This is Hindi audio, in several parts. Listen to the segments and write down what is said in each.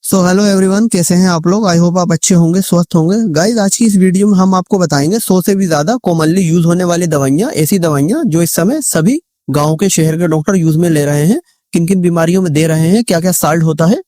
सो हेलो एवरीवन, कैसे हैं आप लोग। आई होप आप अच्छे होंगे, स्वस्थ होंगे। गाइज, आज की इस वीडियो में हम आपको बताएंगे 100 से भी ज्यादा कॉमनली यूज होने वाली दवाइयां, ऐसी दवाइयां जो इस समय सभी गांव के शहर के डॉक्टर यूज में ले रहे हैं। किन किन बीमारियों में दे रहे हैं, क्या क्या साल्ट होता है,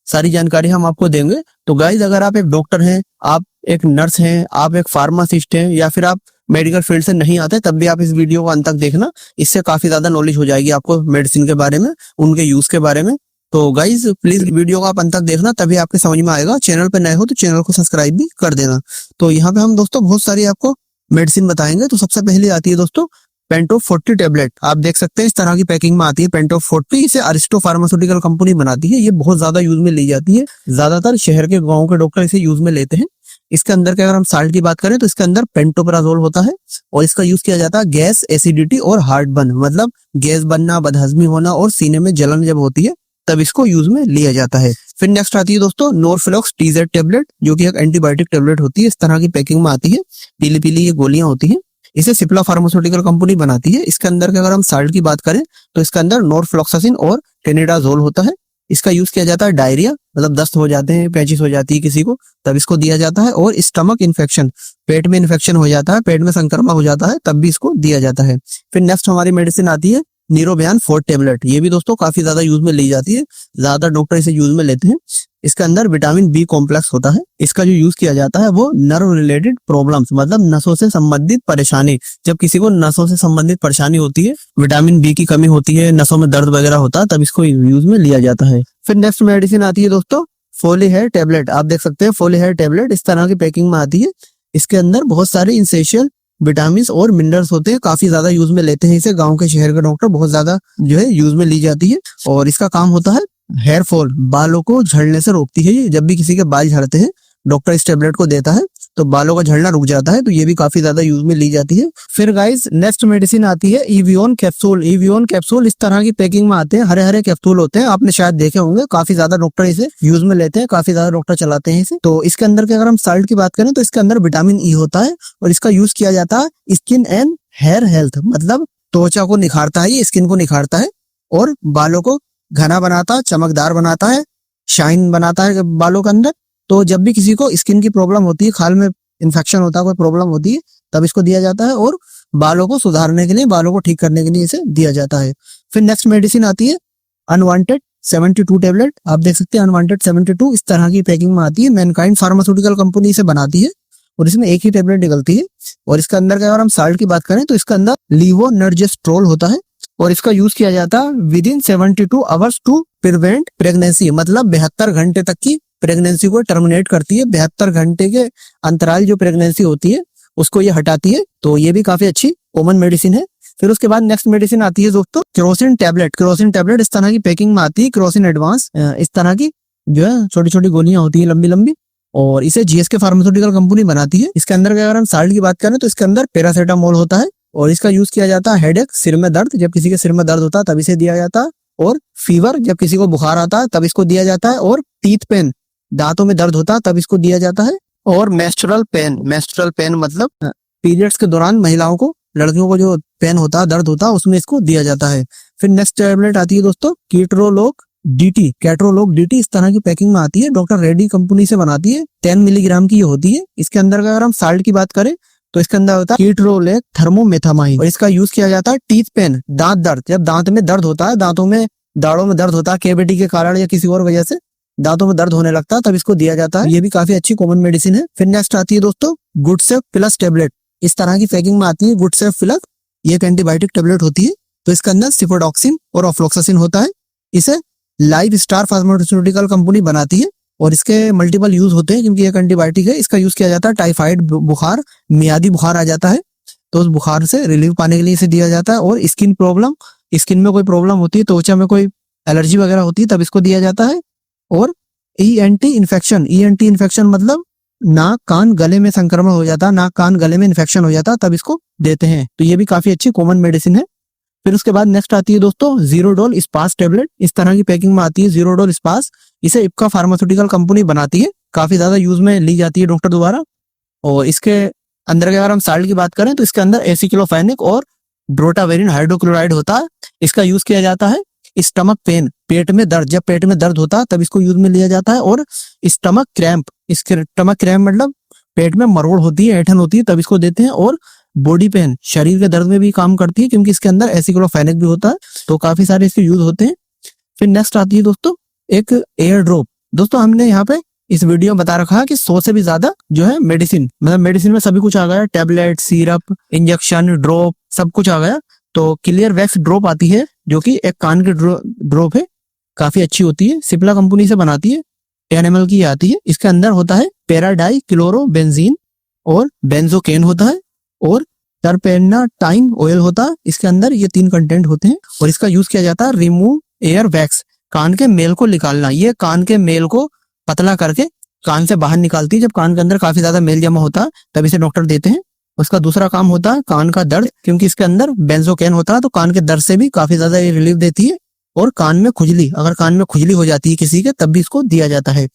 सारी जानकारी हम आपको देंगे। तो गाइज, अगर आप एक डॉक्टर हैं, आप एक नर्स हैं, आप एक फार्मासिस्ट हैं, या फिर आप मेडिकल फील्ड से नहीं आते, तब भी आप इस वीडियो को अंत तक देखना। इससे काफी ज्यादा नॉलेज हो जाएगी आपको मेडिसिन के बारे में, उनके यूज के बारे में। तो गाइज, प्लीज वीडियो को आप अंत तक देखना, तभी आपके समझ में आएगा। चैनल पे नए हो तो चैनल को सब्सक्राइब भी कर देना। तो यहाँ पे हम दोस्तों बहुत सारी आपको मेडिसिन बताएंगे। तो सबसे पहले आती है दोस्तों पेंटोप 40 टेबलेट। आप देख सकते हैं इस तरह की पैकिंग में आती है पेंटोप 40। इसे अरिस्टो फार्मास्यूटिकल कंपनी बनाती है। ये बहुत ज्यादा यूज में ली जाती है, ज्यादातर शहर के गाँव के डॉक्टर इसे यूज में लेते हैं। इसके अंदर के अगर हम साल्ट की बात करें तो इसके अंदर पेंटोपराजोल होता है, और इसका यूज किया जाता है गैस, एसिडिटी और हार्ट बर्न, मतलब गैस बनना, बदहजमी होना और सीने में जलन जब होती है तब इसको यूज में लिया जाता है। फिर नेक्स्ट आती है दोस्तों नॉर्फ्लॉक्स TZ टेबलेट, जो कि एक एंटीबायोटिक टेबलेट होती है। इस तरह की पैकिंग में आती है, पीली पीली ये गोलियां होती हैं। इसे सिप्ला फार्मास्यूटिकल कंपनी बनाती है। इसके अंदर के अगर हम साल्ट की बात करें तो इसके अंदर नॉर्फ्लॉक्सासिन और टेनिडाजोल होता है। इसका यूज किया जाता है डायरिया, मतलब दस्त हो जाते हैं, पेचिस हो जाती है किसी को, तब इसको दिया जाता है। और स्टमक इन्फेक्शन, पेट में इन्फेक्शन हो जाता है, पेट में संक्रमण हो जाता है, तब भी इसको दिया जाता है। फिर नेक्स्ट हमारी मेडिसिन आती है नीरोबियान 4 टेबलेट। ये भी दोस्तों काफी ज्यादा यूज में ली जाती है, ज्यादा डॉक्टर इसे यूज में लेते हैं। इसके अंदर विटामिन बी कॉम्प्लेक्स होता है। इसका जो यूज किया जाता है वो नर्व रिलेटेड प्रॉब्लम्स, मतलब नसों से संबंधित परेशानी, जब किसी को नसों से संबंधित परेशानी होती है, विटामिन बी की कमी होती है, नसों में दर्द वगैरह होता है, तब इसको यूज में लिया जाता है। फिर नेक्स्ट मेडिसिन आती है दोस्तों फोली हेयर टेबलेट। आप देख सकते हैं फोली हेयर टेबलेट इस तरह की पैकिंग में आती है। इसके अंदर बहुत सारे इंसेंशियल विटामिन और मिनरल्स होते हैं, काफी ज्यादा यूज में लेते हैं इसे गांव के शहर के डॉक्टर, बहुत ज्यादा जो है यूज में ली जाती है। और इसका काम होता है हेयर फॉल, बालों को झड़ने से रोकती है। ये जब भी किसी के बाल झड़ते हैं, डॉक्टर इस टेबलेट को देता है तो बालों का झड़ना रुक जाता है। तो ये भी काफी ज्यादा यूज में ली जाती है। फिर गाइस, नेक्स्ट मेडिसिन आती है इवियोन कैप्सूल। इवियोन कैप्सूल इस तरह की पैकिंग में आते हैं, हरे हरे कैप्सूल होते हैं, आपने शायद देखे होंगे। काफी ज्यादा डॉक्टर इसे यूज में लेते हैं, काफी ज्यादा डॉक्टर चलाते हैं इसे। तो इसके अंदर के अगर हम साल्ट की बात करें तो इसके अंदर विटामिन ई होता है, और इसका यूज किया जाता है स्किन एंड हेयर हेल्थ, मतलब त्वचा को निखारता है, ये स्किन को निखारता है और बालों को घना बनाता है, चमकदार बनाता है, शाइन बनाता है बालों के अंदर। तो जब भी किसी को स्किन की प्रॉब्लम होती है, खाल में इन्फेक्शन होता है, कोई प्रॉब्लम होती है, तब इसको दिया जाता है। और बालों को सुधारने के लिए, बालों को ठीक करने के लिए इसे दिया जाता है। फिर नेक्स्ट मेडिसिन आती है अनवांटेड 72 टेबलेट। आप देख सकते हैं अनवांटेड 72 इस तरह की पैकिंग में आती है। मैनकाइंड फार्मास्यूटिकल कंपनी इसे बनाती है, और इसमें एक ही टेबलेट निकलती है। और इसके अंदर का अगर हम साल्ट की बात करें तो इसके अंदर लीवोनर्जेस्ट्रोल होता है, और इसका यूज किया जाता है within 72 hours to prevent pregnancy, मतलब 72 घंटे तक की प्रेगनेंसी को टर्मिनेट करती है। 72 घंटे के अंतराल जो प्रेगनेंसी होती है उसको ये हटाती है। तो ये भी काफी अच्छी कॉमन मेडिसिन है। फिर उसके बाद नेक्स्ट मेडिसिन आती है दोस्तों केरोसिन टेबलेट। केरोसिन टेबलेट इस तरह की पैकिंग में आती है, केरोसिन एडवांस, इस तरह की जो है छोटी छोटी गोलियां होती है, लंबी लंबी, और इसे GSK फार्मास्यूटिकल कंपनी बनाती है। इसके अंदर अगर हम साल्ट की बात करें तो इसके अंदर पैरासीटामोल होता है, और इसका यूज किया जाता है हेडेक, सिर में दर्द, जब किसी के सिर में दर्द होता है तब इसे दिया जाता है। और फीवर, जब किसी को बुखार आता है तब इसको दिया जाता है। और टीथ पेन, दांतों में दर्द होता है तब इसको दिया जाता है। और मेंस्ट्रुअल पेन मतलब पीरियड्स के दौरान महिलाओं को, लड़कियों को जो पेन होता है, दर्द होता है, उसमें इसको दिया जाता है। फिर नेक्स्ट टेबलेट आती है दोस्तों कैट्रोलोग DT इस तरह की पैकिंग में आती है, डॉक्टर रेड्डी कंपनी से बनाती है। 10 मिलीग्राम की ये होती है। इसके अंदर अगर हम साल्ट की बात करें तो इसके अंदर होता है कीटरोलेक थर्मोमेथामाइन, और इसका यूज किया जाता है टीथ पेन, दांत दर्द, जब दांत में दर्द होता है, दांतों में, दाढ़ों में दर्द होता है, कैविटी के कारण या किसी और वजह से दांतों में दर्द होने लगता है, तब इसको दिया जाता है। ये भी काफी अच्छी कॉमन मेडिसिन है। फिर नेक्स्ट आती है दोस्तों गुडसेफ प्लस टेबलेट। इस तरह की पैकिंग में आती है गुडसेफ प्लस, ये एक एंटीबायोटिक टेबलेट होती है। तो इसके अंदर सिफोडॉक्सिन और ऑफ्लोक्सासिन होता है। इसे लाइफ स्टार फार्मास्यूटिकल कंपनी बनाती है, और इसके मल्टीपल यूज होते हैं क्योंकि एक एंटीबायोटिक है। इसका यूज किया जाता है टाइफाइड बुखार, मियादी बुखार आ जाता है तो उस बुखार से रिलीफ पाने के लिए इसे दिया जाता है। और स्किन प्रॉब्लम, स्किन में कोई प्रॉब्लम होती है, त्वचा में कोई एलर्जी वगैरह होती है, तब इसको दिया जाता है। और ENT इन्फेक्शन मतलब नाक कान गले में संक्रमण हो जाता है, नाक कान गले में इन्फेक्शन हो जाता है, तब इसको देते हैं। तो ये भी काफी अच्छी कॉमन मेडिसिन है। फिर उसके बाद नेक्स्ट आती है दोस्तों जीरोडोल स्पास टेबलेट। इस तरह की पैकिंग में आती है जीरोडोल स्पास। इसे इप्का फार्मास्यूटिकल कंपनी बनाती है, काफी ज्यादा यूज में ली जाती है डॉक्टर द्वारा। और इसके अंदर अगर हम साल्ट की बात करें तो इसके अंदर एसिक्लोफेनिक और ड्रोटावेरिन हाइड्रोक्लोराइड होता है। इसका यूज किया जाता है स्टमक पेन, पेट में दर्द, जब पेट में दर्द होता है तब इसको यूज में लिया जाता है। और स्टमक क्रैम्प, स्टमक क्रैम्प मतलब पेट में मरोड़ होती है, ऐंठन होती है, तब इसको देते हैं। और बॉडी पेन, शरीर के दर्द में भी काम करती है क्योंकि इसके अंदर एसिक्लोफेनेक भी होता है, तो काफी सारे इसके यूज होते हैं। फिर नेक्स्ट आती है दोस्तों एक एयर ड्रॉप। दोस्तों हमने यहाँ पे इस वीडियो में बता रखा है कि 100 से भी ज्यादा जो है मेडिसिन, मतलब मेडिसिन में सभी कुछ आ गया, टैबलेट, सिरप, इंजेक्शन, ड्रॉप, सब कुछ आ गया। तो क्लियर वैक्स ड्रॉप आती है जो कि एक कान की ड्रॉप है, काफी अच्छी होती है, सिप्ला कंपनी से बनाती है, 10 ml की आती है। इसके अंदर होता है पैराडाई क्लोरोबेंजीन और बेंजोकेन होता है और टर्पेनाटाइन ऑयल होता है इसके अंदर। ये 3 कंटेंट होते हैं और इसका यूज किया जाता है रिमूव एयर वैक्स, कान के मेल को निकालना। ये कान के मेल को पतला करके कान से बाहर निकालती है। जब कान के अंदर काफी ज्यादा मेल जमा होता है तब इसे डॉक्टर देते हैं। उसका दूसरा काम होता है कान का दर्द, क्योंकि इसके अंदर बेंजोकेन होता है, तो कान के दर्द से भी काफी ज्यादा ये रिलीफ देती है। और कान में खुजली, अगर कान में खुजली हो जाती है किसी के, तब भी इसको दिया जाता है।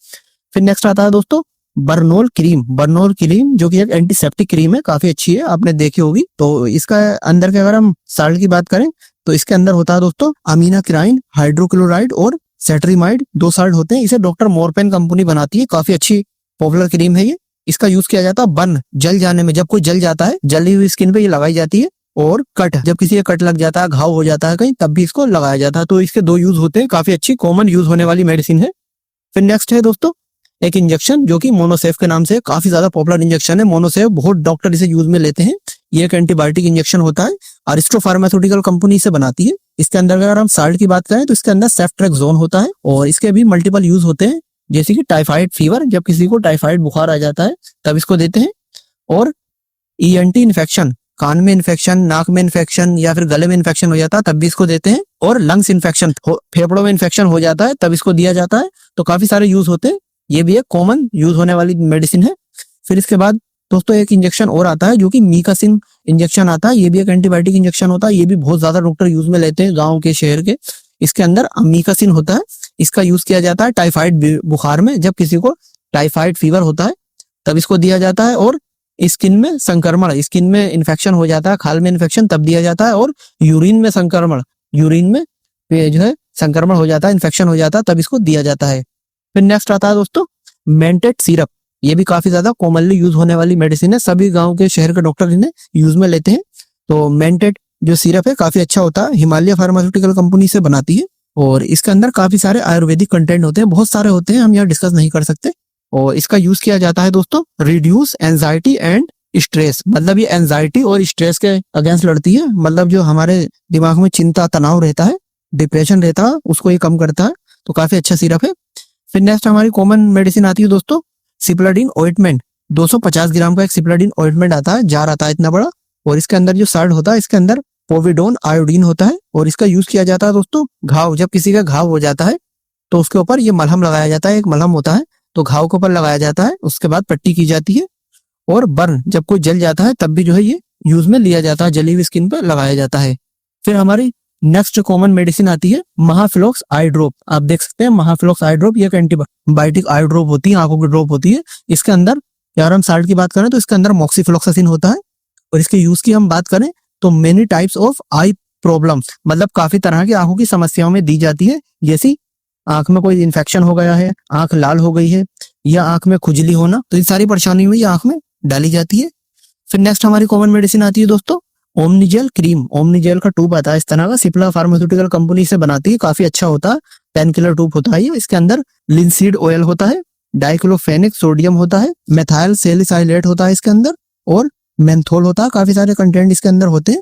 फिर नेक्स्ट आता है दोस्तों बर्नोल क्रीम। बर्नोल क्रीम जो कि एक एंटीसेप्टिक क्रीम है, काफी अच्छी है, आपने देखी होगी। तो इसका अंदर के अगर हम साल्ट की बात करें तो इसके अंदर होता है दोस्तों अमीनाक्राइन, हाइड्रोक्लोराइड और सेट्रीमाइड, 2 साल्ट होते हैं। इसे डॉक्टर मोरपेन कंपनी बनाती है, काफी अच्छी पॉपुलर क्रीम है ये। इसका यूज किया जाता है बर्न, जल जाने में, जब कोई जल जाता है, जली हुई स्किन पे ये लगाई जाती है। और कट, जब किसी का कट लग जाता है, घाव हो जाता है कहीं, तब भी इसको लगाया जाता है। तो इसके 2 यूज होते हैं, काफी अच्छी कॉमन यूज होने वाली मेडिसिन है। फिर नेक्स्ट है दोस्तों एक इंजेक्शन जो कि मोनोसेफ के नाम से काफी ज्यादा पॉपुलर इंजेक्शन है। मोनोसेफ बहुत डॉक्टर इसे यूज में लेते हैं। ये एक एंटीबायोटिक इंजेक्शन होता है, अरिस्टो फार्मास्यूटिकल कंपनी से बनाती है। इसके अंदर अगर हम साल्ट की बात करें तो इसके अंदर सेफ्ट्रेक्सोन होता है और इसके भी मल्टीपल यूज होते हैं, जैसे कि टाइफाइड फीवर, जब किसी को टाइफाइड बुखार आ जाता है तब इसको देते हैं। और ईएनटी इन्फेक्शन, कान में इन्फेक्शन, नाक में इन्फेक्शन या फिर गले में इन्फेक्शन हो जाता है तब भी इसको देते हैं। और लंग्स इन्फेक्शन, फेफड़ों में इन्फेक्शन हो जाता है तब इसको दिया जाता है। तो काफी सारे यूज होते हैं, ये भी एक कॉमन यूज होने वाली मेडिसिन है। फिर इसके बाद दोस्तों एक इंजेक्शन और आता है जो कि मीकासिन इंजेक्शन आता है। ये भी एक एंटीबायोटिक इंजेक्शन होता है, ये भी बहुत ज्यादा डॉक्टर यूज में लेते हैं गाँव के, शहर के। इसके अंदर मीकासिन होता है, इसका यूज किया जाता है टाइफाइड बुखार में, जब किसी को टाइफाइड फीवर होता है तब इसको दिया जाता है। और स्किन में संक्रमण, स्किन में इन्फेक्शन हो जाता है, खाल में इन्फेक्शन, तब दिया जाता है। और यूरिन में संक्रमण, यूरिन में जो है संक्रमण हो जाता है, इन्फेक्शन हो जाता है, तब इसको दिया जाता है। फिर नेक्स्ट आता है दोस्तों मेंटेट सिरप। ये भी काफी ज्यादा कॉमनली यूज होने वाली मेडिसिन है, सभी गांव के, शहर के डॉक्टर इन्हें यूज में लेते हैं। तो मेंटेट जो सिरप है काफी अच्छा होता है, हिमालय फार्मास्यूटिकल कंपनी से बनाती है और इसके अंदर काफी सारे आयुर्वेदिक कंटेंट होते हैं, बहुत सारे होते हैं, हम यहाँ डिस्कस नहीं कर सकते। और इसका यूज किया जाता है दोस्तों रिड्यूस एंजाइटी एंड स्ट्रेस, मतलब ये एंजाइटी और स्ट्रेस के अगेंस्ट लड़ती है, मतलब जो हमारे दिमाग में चिंता, तनाव रहता है, डिप्रेशन रहता है, उसको ये कम करता है। तो काफी अच्छा सिरप है। फिर नेक्स्ट हमारी कॉमन मेडिसिन आती है दोस्तों सिप्लाडिन ऑइंटमेंट। 250 ग्राम का एक सिप्लाडिन ऑइंटमेंट आता है, जार आता है इतना बड़ा, और इसके अंदर जो साल्ट होता है इसके अंदर पोविडोन आयोडीन होता है। और इसका यूज किया जाता है दोस्तों घाव, जब किसी का घाव हो जाता है तो उसके ऊपर ये मलहम लगाया जाता है, एक मलहम होता है, तो घाव के ऊपर लगाया जाता है, उसके बाद पट्टी की जाती है। और बर्न, जब कोई जल जाता है तब भी जो है ये यूज में लिया जाता है, जली हुई स्किन पर लगाया जाता है। फिर हमारी नेक्स्ट कॉमन मेडिसिन आती है महाफ्लोक्स आई ड्रॉप। आप देख सकते हैं महाफ्लोक्स आई ड्रॉप, ये एक एंटीबायोटिक आई ड्रॉप होती है, आंखों की ड्रॉप होती है। इसके अंदर यार हम साल्ट की बात करें तो इसके अंदर मॉक्सीफ्लोक्सासिन होता है। और इसके यूज की हम बात करें तो many types of I problems, मतलब काफी तरह की आंखों की समस्याओं में दी जाती है, जैसी आंख में कोई इन्फेक्शन हो गया है, आंख लाल हो गई है, या आंख में खुजली होना, तो इन सारी परेशानियों में ये आंख में डाली जाती है। फिर नेक्स्ट हमारी कॉमन मेडिसिन आती है दोस्तों ओमनीजेल क्रीम। ओमनीजेल का ट्यूब आता है इस तरह का, सिप्ला फार्मास्यूटिकल कंपनी से बनाती है, काफी अच्छा होता है, 10 किलो ट्यूब होता है ये। इसके अंदर लिंसीड ऑयल होता है, डाइक्लोफेनिक सोडियम होता है, मेथाइल सैलिसाइलेट होता है इसके अंदर, और मेंथोल होता है, काफी सारे कंटेंट इसके अंदर होते हैं।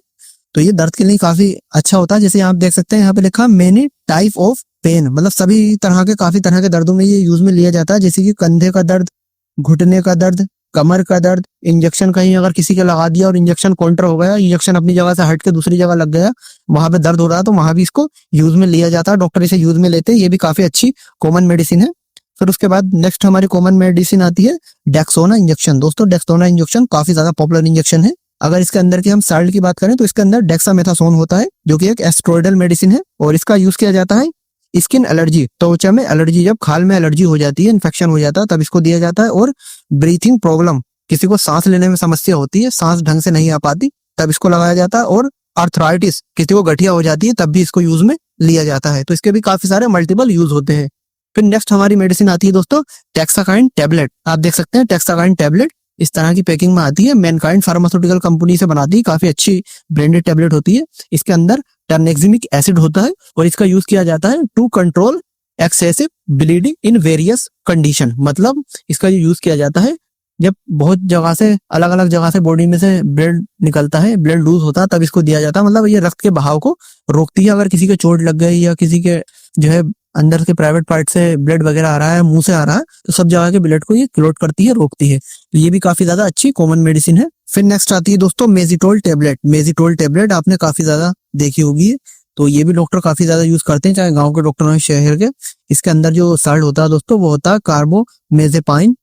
तो ये दर्द के लिए काफी अच्छा होता है। जैसे आप देख सकते हैं यहाँ पे लिखा मेनी टाइप ऑफ पेन, मतलब सभी तरह के, काफी तरह के दर्दों में ये यूज में लिया जाता है, जैसे कि कंधे का दर्द, घुटने का दर्द, कमर का दर्द, इंजेक्शन कहीं अगर किसी के लगा दिया और इंजेक्शन काउंटर हो गया, इंजेक्शन अपनी जगह से हट के दूसरी जगह लग गया, वहां पे दर्द हो रहा है, तो वहां भी इसको यूज में लिया जाता है, डॉक्टर इसे यूज में लेते हैं। ये भी काफी अच्छी कॉमन मेडिसिन है। फिर उसके बाद नेक्स्ट हमारी कॉमन मेडिसिन आती है डेक्सोना इंजेक्शन। दोस्तों डेक्सोना इंजेक्शन काफी ज्यादा पॉपुलर इंजेक्शन है। अगर इसके अंदर की हम साल्ट की बात करें तो इसके अंदर डेक्सामेथासोन होता है, जो कि एक एस्ट्रॉयडल मेडिसिन है, और इसका यूज किया जाता है स्किन एलर्जी, त्वचा में एलर्जी, जब खाल में एलर्जी हो जाती है, इन्फेक्शन हो जाता है, तब इसको दिया जाता है। और ब्रीथिंग प्रॉब्लम, किसी को सांस लेने में समस्या होती है, सांस ढंग से नहीं आ पाती, तब इसको लगाया जाता है। और आर्थराइटिस, किसी को गठिया हो जाती है, तब भी इसको यूज में लिया जाता है। तो इसके भी काफी सारे मल्टीपल यूज होते हैं। फिर नेक्स्ट हमारी मेडिसिन आती है दोस्तों टेक्साकाइन टैबलेट। आप देख सकते हैं टेक्साकाइन टैबलेट इस तरह की पैकिंग में आती है। मैनकाइंड फार्मास्यूटिकल कंपनी से बनाती है, काफी अच्छी ब्रांडेड टैबलेट होती है। इसके अंदर टर्नेक्सिमिक एसिड होता है और इसका यूज किया जाता है to control excessive bleeding in various condition. मतलब इसका यूज किया जाता है जब बहुत जगह से अलग अलग जगह से बॉडी में से ब्लड निकलता है, ब्लड लूज होता है, तब इसको दिया जाता है। मतलब ये रक्त के बहाव को रोकती है। अगर किसी के चोट लग गई या किसी के जो है अंदर के प्राइवेट पार्ट से ब्लड वगैरह आ रहा है, मुंह से आ रहा है, तो सब जगह के ब्लड को ये क्लोट करती है, रोकती है। तो ये भी काफी ज्यादा अच्छी कॉमन मेडिसिन है। फिर नेक्स्ट आती है दोस्तों मेजिटोल टैबलेट। मेजिटोल टैबलेट आपने काफी ज्यादा देखी होगी, तो ये भी डॉक्टर काफी ज्यादा यूज करते हैं, चाहे गांव के डॉक्टर हो शहर के। इसके अंदर जो साल्ट होता है दोस्तों वो होता है कार्बोमेजेपाइन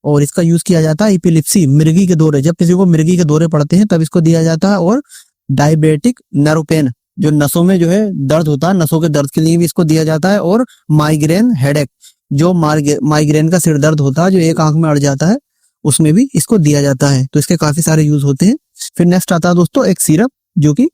और इसका यूज किया जाता है एपिलेप्सी, मिर्गी के दौरे। जब किसी को मिर्गी के दौरे पड़ते हैं तब इसको दिया जाता है। और डायबिटिक नर्व पेन, जो नसों में जो है दर्द होता है, नसों के दर्द के लिए भी इसको दिया जाता है। और माइग्रेन हेडेक, जो माइग्रेन का सिर दर्द होता है जो एक आंख में अड़ जाता है, उसमें भी इसको दिया जाता है। तो इसके काफी सारे यूज होते हैं। फिर नेक्स्ट आता है दोस्तों एक सिरप जो कि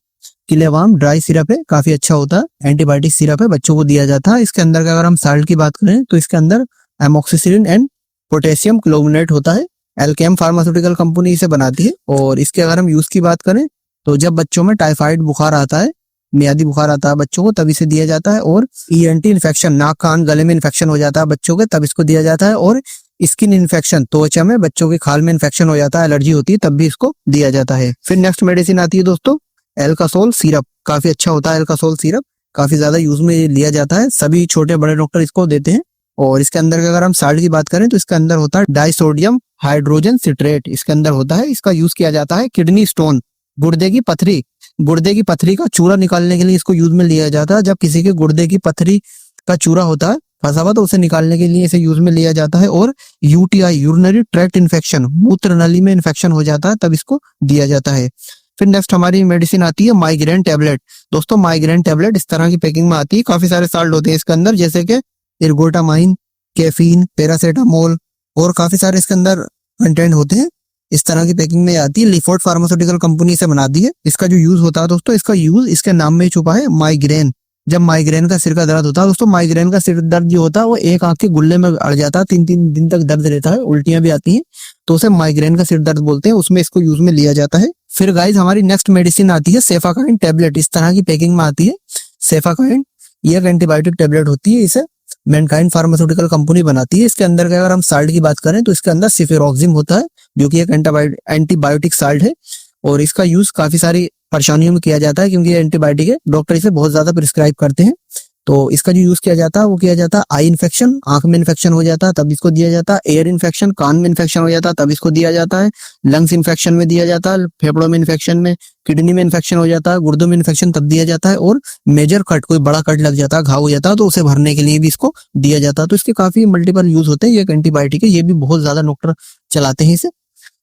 किलेवाम ड्राई सिरप है, काफी अच्छा होता है, एंटीबायोटिक सिरप है, बच्चों को दिया जाता है। इसके अंदर अगर हम साल्ट की बात करें तो इसके अंदर एमोक्सिसिलिन एंड पोटेशियम क्लोमिनेट होता है। एल्केम फार्मास्यूटिकल कंपनी इसे बनाती है। और इसके अगर हम यूज की बात करें तो जब बच्चों में टाइफाइड बुखार आता है, मियादी बुखार आता है बच्चों को, तब इसे दिया जाता है। और ईएनटी इन्फेक्शन, नाक कान गले में इन्फेक्शन हो जाता है बच्चों के, तब इसको दिया जाता है। और स्किन इन्फेक्शन, त्वचा में बच्चों के खाल में इन्फेक्शन हो जाता है, एलर्जी होती है, तब भी इसको दिया जाता है। फिर नेक्स्ट मेडिसिन आती है दोस्तों एल्कासोल सिरप। काफी अच्छा होता है एल्कासोल सिरप, काफी ज्यादा यूज में लिया जाता है, सभी छोटे बड़े डॉक्टर इसको देते हैं। और इसके अंदर अगर हम साल्ट की बात करें तो इसके अंदर होता है डाइसोडियम हाइड्रोजन सिट्रेट, इसके अंदर होता है। इसका यूज किया जाता है किडनी स्टोन, गुर्दे की पथरी, गुर्दे की पथरी का चूरा निकालने के लिए इसको यूज में लिया जाता है। जब किसी के गुर्दे की पथरी का चूरा होता है फंसा हुआ, तो उसे निकालने के लिए इसे यूज में लिया जाता है। और यूटीआई, यूरिनरी ट्रैक्ट इन्फेक्शन, मूत्र नली में इन्फेक्शन हो जाता है, तब इसको दिया जाता है। फिर नेक्स्ट हमारी मेडिसिन आती है माइग्रेन टैबलेट। दोस्तों माइग्रेन टैबलेट इस तरह की पैकिंग में आती है, काफी सारे साल्ट होते हैं इसके अंदर, जैसे कि इर्गोटामाइन, कैफीन, पैरासेटामोल और काफी सारे इसके अंदर कंटेंट होते हैं। इस तरह की पैकिंग में आती है। लिफोर्ट फार्मास्यूटिकल कंपनी से बनाती है। इसका जो यूज होता है दोस्तों, इसका यूज इसके नाम में ही छुपा है, माइग्रेन। जब माइग्रेन का सिर का दर्द होता है दोस्तों, माइग्रेन का सिर दर्द जो होता है वो एक आंख के गुल्ले में अड़ जाता है, 3-3 दिन तक दर्द रहता है, उल्टियां भी आती हैं, तो उसे माइग्रेन का सिर दर्द बोलते हैं, उसमें इसको यूज में लिया जाता है। फिर गाइज हमारी नेक्स्ट मेडिसिन आती है सेफाकाइन टैबलेट। इस तरह की पैकिंग में आती है सेफाकाइन, ये एक एंटीबायोटिक टैबलेट होती है, इसे मैनकाइंड फार्मास्यूटिकल कंपनी बनाती है। इसके अंदर अगर हम साल्ट की बात करें तो इसके अंदर सिफेरोक्सिम होता है, जो कि एक एंटीबायोटिक साल्ट है। और इसका यूज काफी सारी परेशानियों में किया जाता है, क्योंकि ये एंटीबायोटिक है, डॉक्टर इसे बहुत ज्यादा प्रिस्क्राइब करते हैं। तो इसका जो यूज किया जाता है वो किया जाता है आई इन्फेक्शन, आंख में इन्फेक्शन हो जाता है तब इसको दिया जाता है। एयर इन्फेक्शन, कान में इन्फेक्शन हो जाता है तब इसको दिया जाता है। लंग्स इन्फेक्शन में दिया जाता है, फेफड़ों में इन्फेक्शन में, किडनी में इन्फेक्शन हो जाता है, गुर्दों में इन्फेक्शन तब दिया जाता है। और मेजर कट, कोई बड़ा कट लग जाता है, घाव हो जाता है, तो उसे भरने के लिए भी इसको दिया जाता है। तो इसके काफी मल्टीपल यूज होते हैं। ये एक एंटीबायोटिक है, ये भी बहुत ज्यादा डॉक्टर चलाते हैं इसे।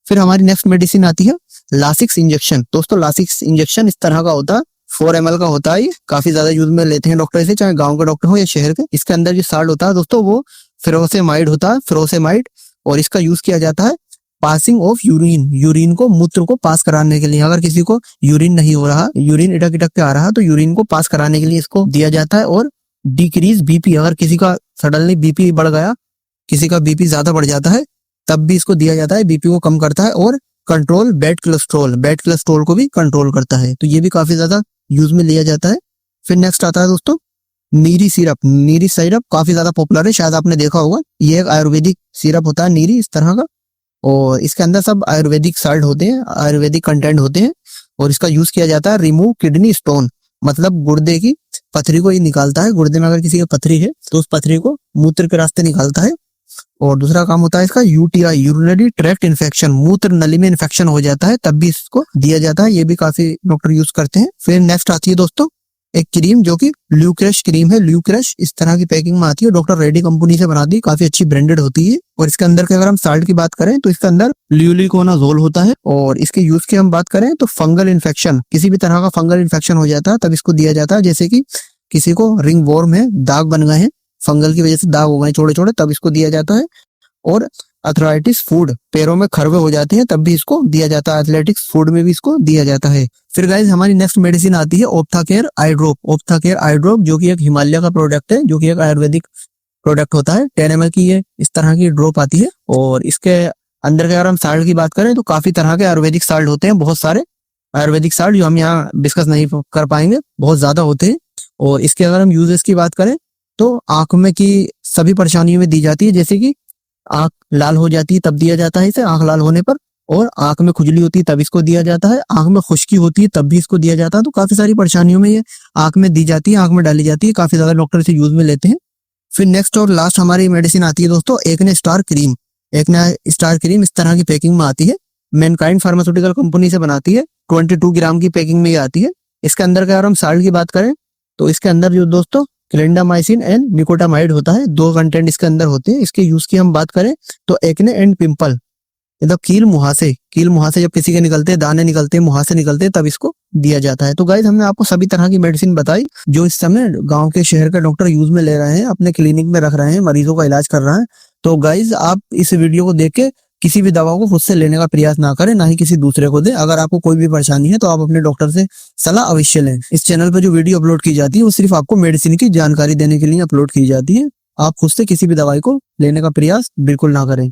फिर हमारी नेक्स्ट मेडिसिन आती है लासिक्स इंजेक्शन। दोस्तों लासिक्स इंजेक्शन इस तरह का होता है, 4 ml का होता है। ये काफी ज्यादा यूज में लेते हैं डॉक्टर इसे, चाहे गांव के डॉक्टर हो या शहर के। इसके अंदर जो साल्ट होता है दोस्तों वो फ्यूरोसेमाइड होता है, फ्यूरोसेमाइड। और इसका यूज किया जाता है पासिंग ऑफ यूरिन, यूरिन को, मूत्र को पास कराने के लिए। अगर किसी को यूरिन नहीं हो रहा, यूरिन इटक इटक के आ रहा, तो यूरिन को पास कराने के लिए इसको दिया जाता है। और डिक्रीज बीपी, अगर किसी का सडनली बीपी बढ़ गया, किसी का बीपी ज्यादा बढ़ जाता है, तब भी इसको दिया जाता है, बीपी को कम करता है। और control bad cholesterol, bad cholesterol को भी कंट्रोल करता है। तो ये भी काफी ज्यादा यूज में लिया जाता है। फिर नेक्स्ट आता है दोस्तों नीरी सिरप। नीरी सिरप काफी ज्यादा पॉपुलर है, शायद आपने देखा होगा। ये एक आयुर्वेदिक सिरप होता है नीरी, इस तरह का। और इसके अंदर सब आयुर्वेदिक साल्ट होते हैं, आयुर्वेदिक कंटेंट होते हैं। और इसका यूज किया जाता है रिमूव किडनी स्टोन, मतलब गुर्दे की पथरी को ये निकालता है। गुर्दे में अगर किसी की पथरी है तो उस पथरी को मूत्र के रास्ते निकालता है। और दूसरा काम होता है इसका यूटीआई, यूरिनरी ट्रैक्ट इन्फेक्शन, मूत्र नली में इन्फेक्शन हो जाता है तब भी इसको दिया जाता है। ये भी काफी डॉक्टर यूज करते हैं। फिर नेक्स्ट आती है दोस्तों एक क्रीम, जो कि ल्यूक्रश क्रीम है। ल्यूक्रश इस तरह की पैकिंग में आती है, डॉक्टर रेड्डी कंपनी से बनाती है, काफी अच्छी ब्रांडेड होती है। और इसके अंदर के अगर हम साल्ट की बात करें तो इसके अंदर ल्यूलिकोनाजोल होता है। और इसके यूज की हम बात करें तो फंगल इन्फेक्शन, किसी भी तरह का फंगल इन्फेक्शन हो जाता है तब इसको दिया जाता है। जैसे कि किसी को रिंग वॉर्म है, दाग बन गए हैं, फंगल की वजह से दाग हो गए छोटे छोटे, तब इसको दिया जाता है। और अथराइटिस फूड, पैरों में खरवे हो जाते हैं तब भी इसको दिया जाता है, एथलेटिक्स फूड में भी इसको दिया जाता है। फिर गाइज हमारी नेक्स्ट मेडिसिन आती है ओप्थाकेयर आई ड्रॉप। ओप्थाकेयर आई ड्रॉप जो कि एक हिमालय का प्रोडक्ट है, जो कि एक आयुर्वेदिक प्रोडक्ट होता है। 10 ml की ये इस तरह की ड्रॉप आती है और इसके अंदर के अगर हम साल्ट की बात करें तो काफी तरह के आयुर्वेदिक साल्ट होते हैं, बहुत सारे आयुर्वेदिक साल्ट जो हम यहाँ डिस्कस नहीं कर पाएंगे, बहुत ज्यादा होते हैं। और इसके अगर हम यूजेस की बात करें तो आंख में की सभी परेशानियों में दी जाती है, जैसे कि आंख लाल हो जाती है तब दिया जाता है इसे, आंख लाल होने पर, और आंख में खुजली होती है तब इसको दिया जाता है, आंख में खुश्की होती है तब भी इसको दिया जाता है। तो काफी सारी परेशानियों में ये आंख में दी जाती है, आंख में डाली जाती है, काफी ज्यादा डॉक्टर इसे यूज में लेते हैं। फिर नेक्स्ट और लास्ट हमारी मेडिसिन आती है दोस्तों acne star cream. Acne star cream इस तरह की पैकिंग में आती है, मैनकाइंड फार्मास्यूटिकल कंपनी से बनाती है, 22 ग्राम की पैकिंग में ये आती है। इसके अंदर का अगर हम साल्ट की बात करें तो इसके अंदर जो दोस्तों क्लिंडामाइसिन एंड निकोटामाइड होता है, 2 कंटेंट इसके अंदर होते हैं। इसके यूज की हम बात करें तो एक्ने एंड पिंपल, मतलब कील मुहासे जब किसी के निकलते हैं, दाने निकलते हैं, मुहासे निकलते हैं, तब इसको दिया जाता है। तो गाइज हमने आपको सभी तरह की मेडिसिन बताई जो इस समय गांव के शहर के डॉक्टर यूज में ले रहे हैं, अपने क्लिनिक में रख रहे हैं, मरीजों का इलाज कर रहे हैं। तो गाइज आप इस वीडियो को देख के किसी भी दवा को खुद से लेने का प्रयास ना करें, ना ही किसी दूसरे को दे। अगर आपको कोई भी परेशानी है तो आप अपने डॉक्टर से सलाह अवश्य लें। इस चैनल पर जो वीडियो अपलोड की जाती है वो सिर्फ आपको मेडिसिन की जानकारी देने के लिए अपलोड की जाती है। आप खुद से किसी भी दवाई को लेने का प्रयास बिल्कुल ना करें।